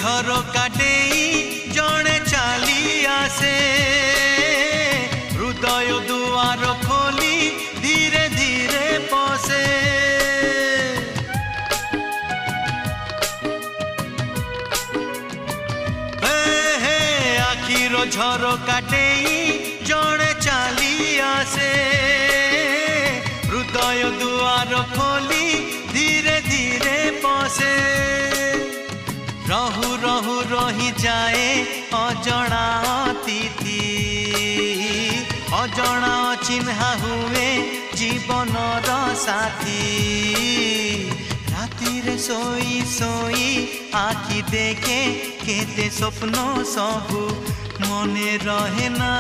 झरका डेई जणे चाली आसे हृदय दुआर खोली धीरे धीरे पसे आखिर झरका डेई जणे चाली आसे हृदय दुआर खोली धीरे धीरे पसे रहु रहु रही जाए अजणा अतिथि अजणा चिन्हा हुए जीवनर साथी राति रे सोई सोई आखि देखे केते स्वप्न सबु मने रहे ना।